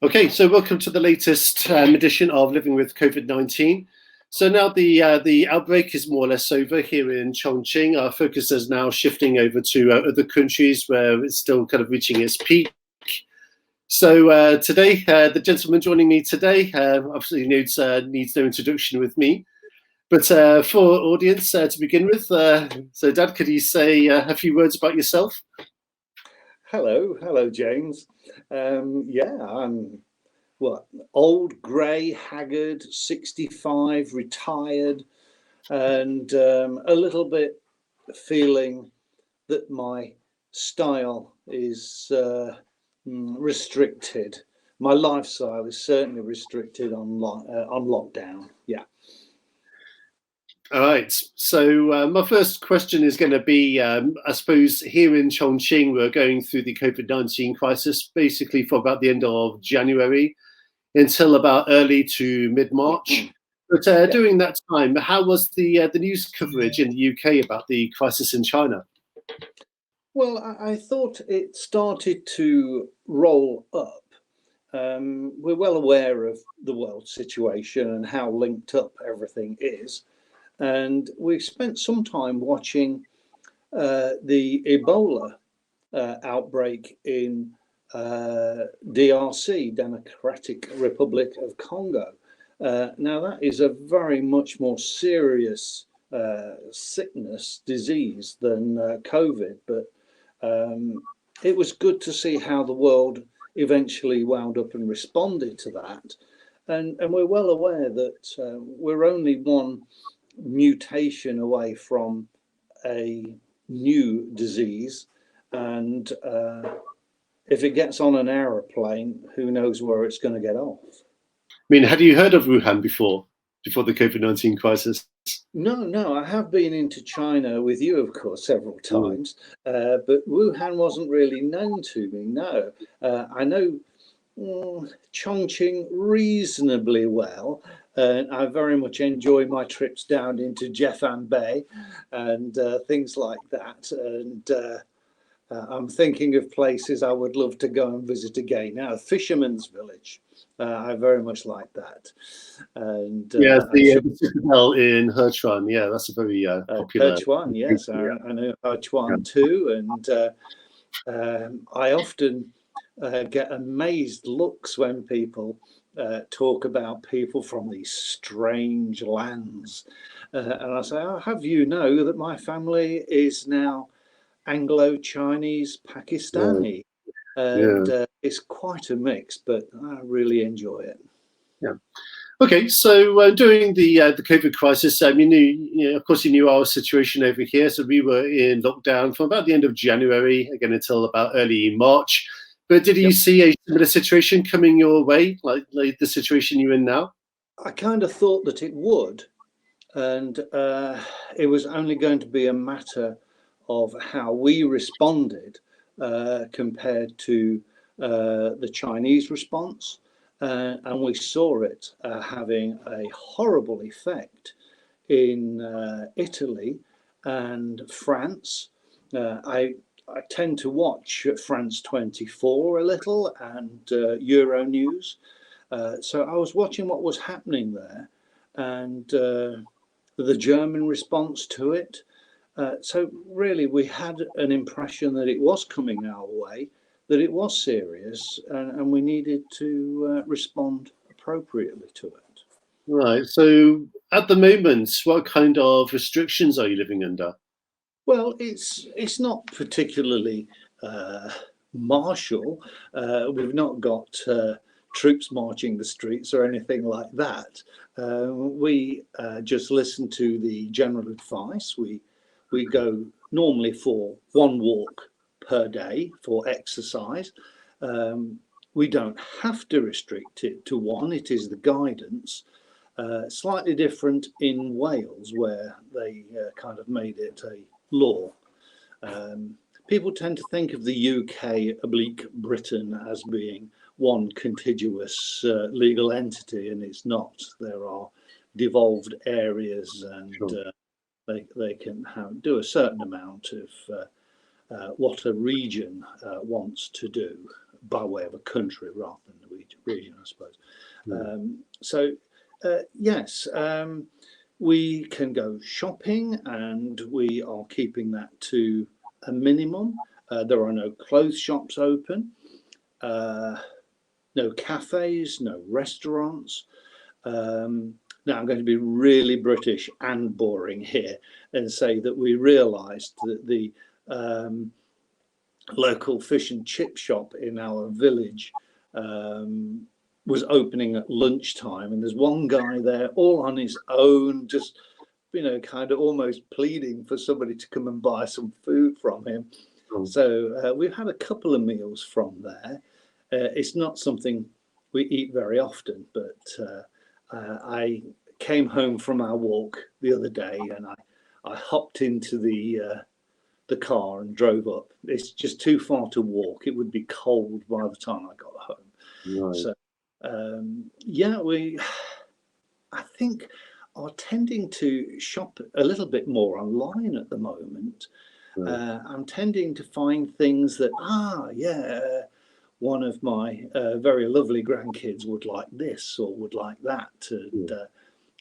Okay, so welcome to the latest edition of Living with COVID-19. So now the outbreak is more or less over here in Chongqing. Our focus is now shifting over to other countries where it's still kind of reaching its peak. So today, the gentleman joining me today obviously needs no introduction with me. But for audience to begin with, so Dad, could you say a few words about yourself? Hello, James. Yeah, I'm old, grey, haggard, 65, retired, and a little bit feeling that my style is restricted. My lifestyle is certainly restricted on lockdown. Yeah. All right. So my first question is going to be, I suppose here in Chongqing, we're going through the COVID-19 crisis basically for about the end of January until about early to mid-March. But during that time, how was the news coverage in the UK about the crisis in China? Well, I thought it started to roll up. We're well aware of the world situation and how linked up everything is. And we've spent some time watching the Ebola outbreak in DRC, Democratic Republic of Congo. Now that is a very much more serious disease than COVID, but it was good to see how the world eventually wound up and responded to that. And we're well aware that we're only one mutation away from a new disease, and if it gets on an aeroplane, who knows where it's going to get off. I mean, had you heard of Wuhan before the COVID-19 crisis? No, I have been into China with you, of course, several times, but Wuhan wasn't really known to me. No, I know Chongqing reasonably well. I very much enjoy my trips down into Jeffan Bay and things like that. And I'm thinking of places I would love to go and visit again. Now, Fisherman's Village, I very much like that. And yeah, the citadel in Hechuan. Yeah, that's a very popular. Hechuan, yes, I know Hechuan too. And I often get amazed looks when people talk about people from these strange lands. And I say, I'll have you know that my family is now Anglo-Chinese, Pakistani. And it's quite a mix, but I really enjoy it. Yeah. Okay, so during the COVID crisis, you knew, of course, you knew our situation over here. So we were in lockdown from about the end of January, again until about early March. But did you see a similar situation coming your way, like the situation you're in now? I kind of thought that it would, and it was only going to be a matter of how we responded compared to the Chinese response. And we saw it having a horrible effect in Italy and France. I tend to watch France 24 a little and Euronews. So I was watching what was happening there and the German response to it. So really we had an impression that it was coming our way, that it was serious, and we needed to respond appropriately to it. Right. So at the moment, what kind of restrictions are you living under? Well, it's not particularly martial. We've not got troops marching the streets or anything like that. We just listen to the general advice. We go normally for one walk per day for exercise. We don't have to restrict it to one. It is the guidance. Slightly different in Wales, where they kind of made it a law. People tend to think of the UK / Britain as being one contiguous legal entity, and it's not. There are devolved areas and they can do a certain amount of what a region wants to do by way of a country rather than a region, I suppose. Yes, we can go shopping, and we are keeping that to a minimum. There are no clothes shops open, no cafes, no restaurants. Now I'm going to be really British and boring here and say that we realised that the local fish and chip shop in our village was opening at lunchtime, and there's one guy there all on his own, just kind of almost pleading for somebody to come and buy some food from him. So we've had a couple of meals from there. It's not something we eat very often, but I came home from our walk the other day, and I hopped into the car and drove up. It's just too far to walk. It would be cold by the time I got home. Right. So yeah, I think are tending to shop a little bit more online at the moment. Right. I'm tending to find things that one of my very lovely grandkids would like this or would like that, and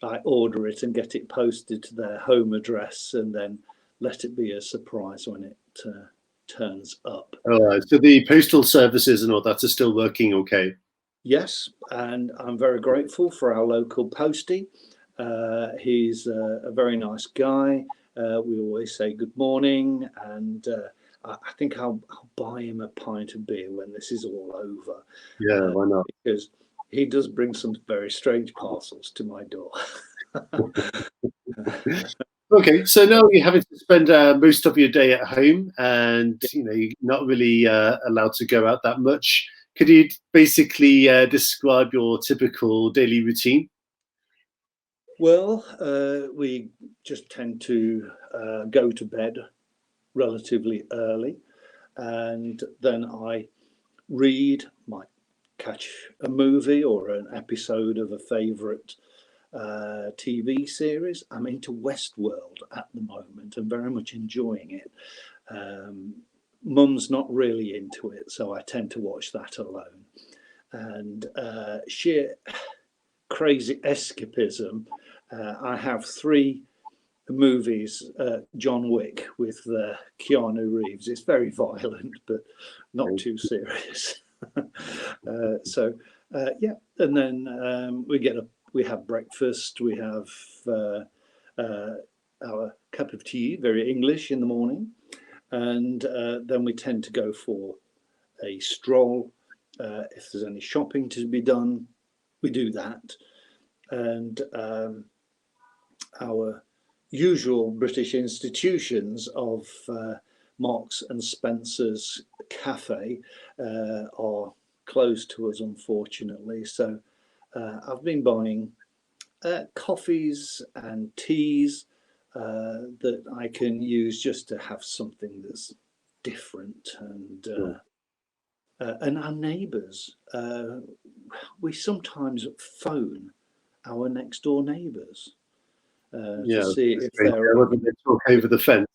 I order it and get it posted to their home address, and then let it be a surprise when it turns up. All right. So the postal services and all that are still working okay? Yes, and I'm very grateful for our local postie. He's a very nice guy. We always say good morning, and I think I'll buy him a pint of beer when this is all over. Yeah, why not? Because he does bring some very strange parcels to my door. Okay, so now you're having to spend most of your day at home, and you're not really allowed to go out that much. Could you basically describe your typical daily routine? Well, we just tend to go to bed relatively early, and then I read, might catch a movie or an episode of a favourite TV series. I'm into Westworld at the moment and very much enjoying it. Mum's not really into it, so I tend to watch that alone. And sheer crazy escapism, I have 3 movies, John Wick with Keanu Reeves. It's very violent, but not too serious. Yeah, and then we have breakfast, we have our cup of tea, very English in the morning, and then we tend to go for a stroll. If there's any shopping to be done, we do that. And our usual British institutions of Marks and Spencer's cafe are closed to us, unfortunately. So I've been buying coffees and teas that I can use just to have something that's different. And our neighbours, we sometimes phone our next door neighbours to see if they're talk over the fence.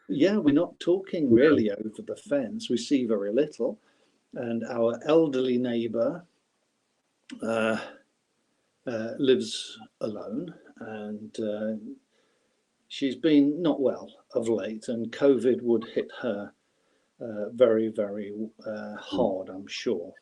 Yeah, we're not talking really over the fence. We see very little, and our elderly neighbour lives alone, and she's been not well of late, and COVID would hit her very, very hard, I'm sure.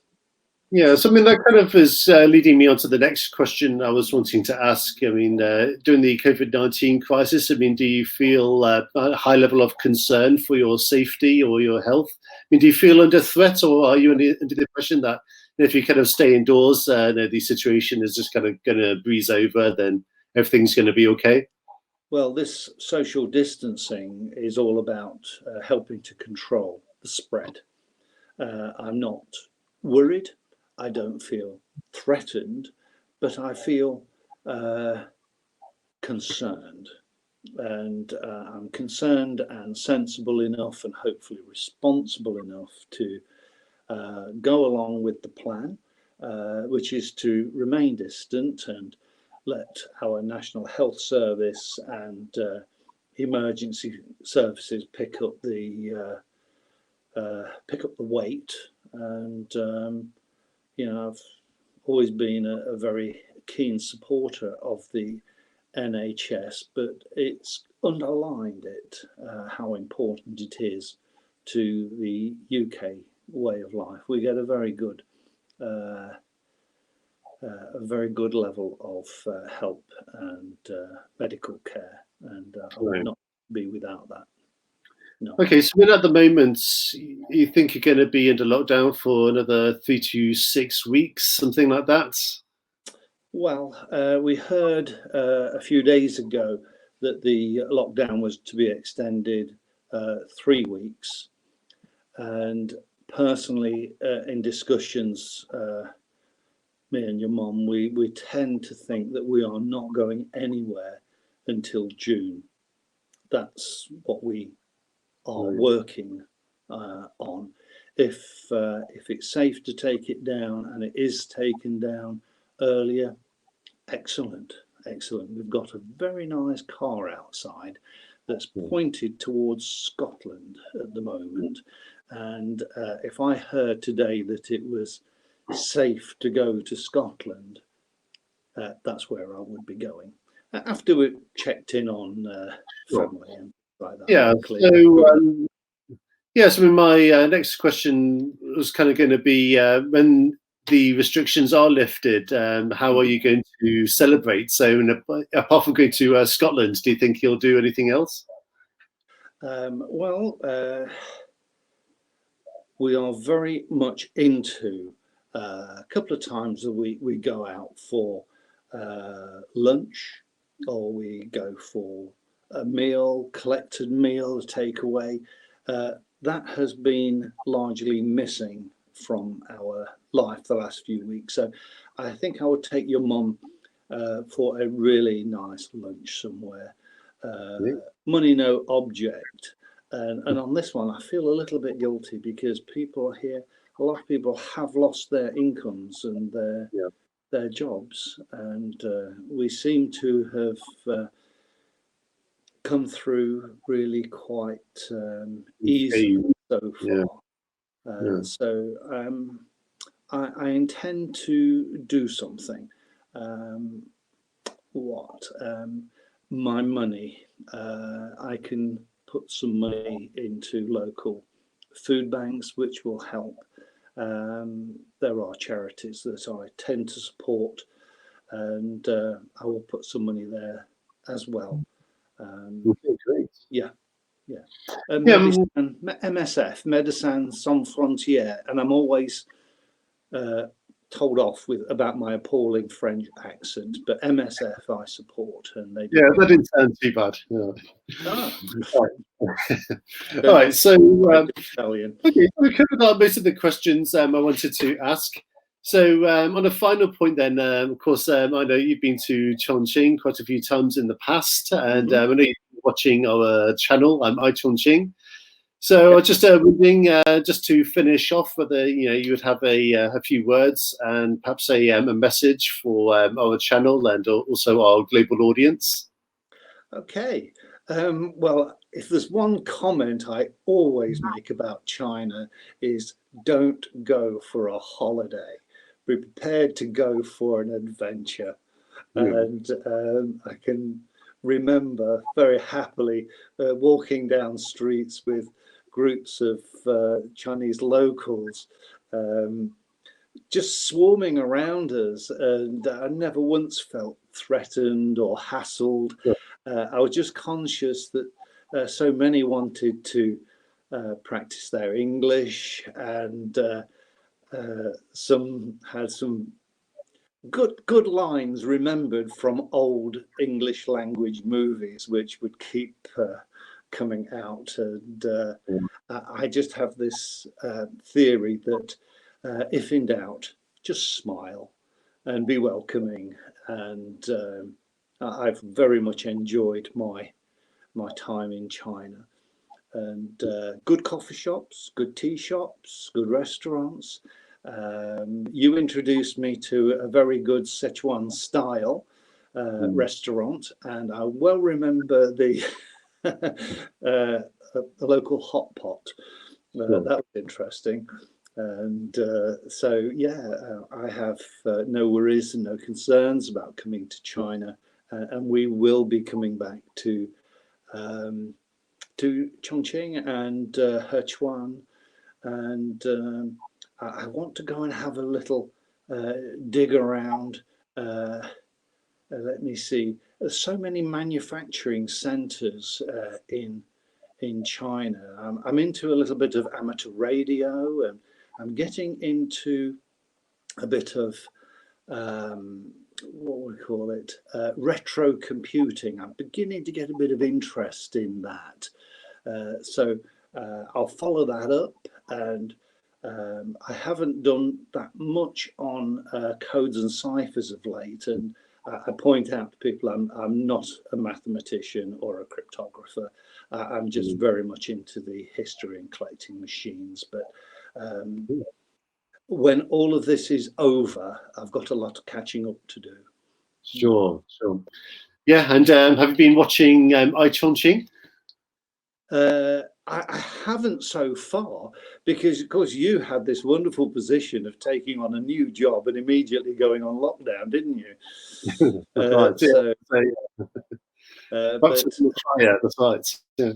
Yeah, so I mean, that kind of is leading me on to the next question I was wanting to ask. I mean, during the COVID-19 crisis, I mean, do you feel a high level of concern for your safety or your health? I mean, do you feel under threat, or are you under the impression that if you kind of stay indoors, the situation is just kind of going to breeze over, then everything's going to be okay? Well, this social distancing is all about helping to control the spread. I'm not worried. I don't feel threatened, but I feel concerned. And I'm concerned and sensible enough and hopefully responsible enough to go along with the plan, which is to remain distant and let our National Health Service and emergency services pick up the weight, and I've always been a very keen supporter of the NHS, but it's underlined how important it is to the UK way of life. We get a very good level of help and medical care, and I would not be without that. No. Okay, so at the moment, you think you're going to be into lockdown for another 3 to 6 weeks, something like that? Well, we heard a few days ago that the lockdown was to be extended 3 weeks. And personally, in discussions, me and your mum, we tend to think that we are not going anywhere until June. That's what we are working on. If it's safe to take it down, and it is taken down earlier, excellent. We've got a very nice car outside that's pointed towards Scotland at the moment, and if I heard today that it was safe to go to Scotland, that's where I would be going after we checked in on family and like that. Yeah. So my next question was kind of going to be, when the restrictions are lifted, how are you going to celebrate? So apart from going to Scotland, do you think you'll do anything else? We are very much into a couple of times a week we go out for lunch, or we go for a meal, collected meal, takeaway. That has been largely missing from our life the last few weeks. So I think I would take your mum for a really nice lunch somewhere. Money no object. And on this one, I feel a little bit guilty because people here, a lot of people have lost their incomes and their jobs, and we seem to have come through really quite easily so far. So I intend to do something. My money, I can put some money into local food banks, which will help. There are charities that I tend to support, and I will put some money there as well. Great. Yeah. MSF, Médecins Sans Frontières, and I'm always told off about my appalling French accent, but MSF I support, and they do. Yeah, that didn't sound too bad. All right. So okay, we covered most of the questions I wanted to ask. So on a final point then, of course, I know you've been to Chongqing quite a few times in the past, and I know you're watching our channel, iChongqing. So I was just wondering, just to finish off, whether you would have a few words and perhaps a message for our channel and also our global audience. Okay. Well, if there's one comment I always make about China is don't go for a holiday. Be prepared to go for an adventure. And I can remember very happily walking down streets with groups of Chinese locals just swarming around us, and I never once felt threatened or hassled. I was just conscious that so many wanted to practice their English, and some had some good lines remembered from old English language movies, which would keep coming out. And I just have this theory that if in doubt, just smile and be welcoming. And I've very much enjoyed my time in China. And good coffee shops, good tea shops, good restaurants. You introduced me to a very good Sichuan style restaurant, and I well remember the a local hot pot. Sure. That was interesting. And so, yeah, I have no worries and no concerns about coming to China, and we will be coming back to Chongqing and Hechuan, and I want to go and have a little dig around. Let me see. There's so many manufacturing centres in China. I'm into a little bit of amateur radio, and I'm getting into a bit of what we call it, retro computing. I'm beginning to get a bit of interest in that. So I'll follow that up, and I haven't done that much on codes and ciphers of late, and I point out to people I'm not a mathematician or a cryptographer. I'm just very much into the history and collecting machines. But when all of this is over, I've got a lot of catching up to do. Sure. Yeah, and have you been watching iChongqing? I haven't so far, because of course you had this wonderful position of taking on a new job and immediately going on lockdown, didn't you? Right. But That's right. Yeah.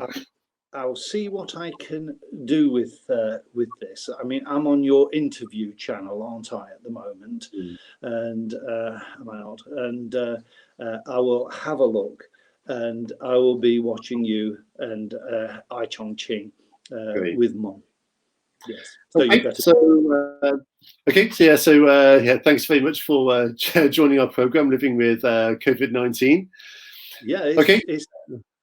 I'll see what I can do with this. I mean, I'm on your interview channel, aren't I, at the moment? And am I not? And I will have a look, and I will be watching you and iChongqing with Mom. Yes. So okay. Yeah. Thanks very much for joining our program, Living with COVID-19. Yeah.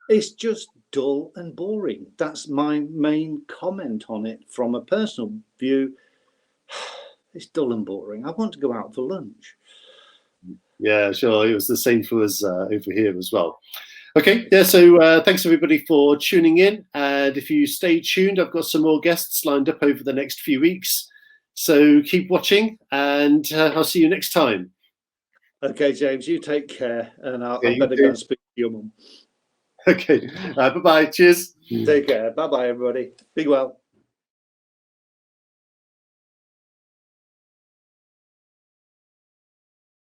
It's just dull and boring. That's my main comment on it from a personal view. It's dull and boring. I want to go out for lunch. Yeah, sure. It was the same for us over here as well. Okay, yeah, so thanks everybody for tuning in. And if you stay tuned, I've got some more guests lined up over the next few weeks. So keep watching, and I'll see you next time. Okay, James, you take care, and I better go and speak to your mum. Okay, bye-bye. Cheers. Take care. Bye-bye, everybody. Be well.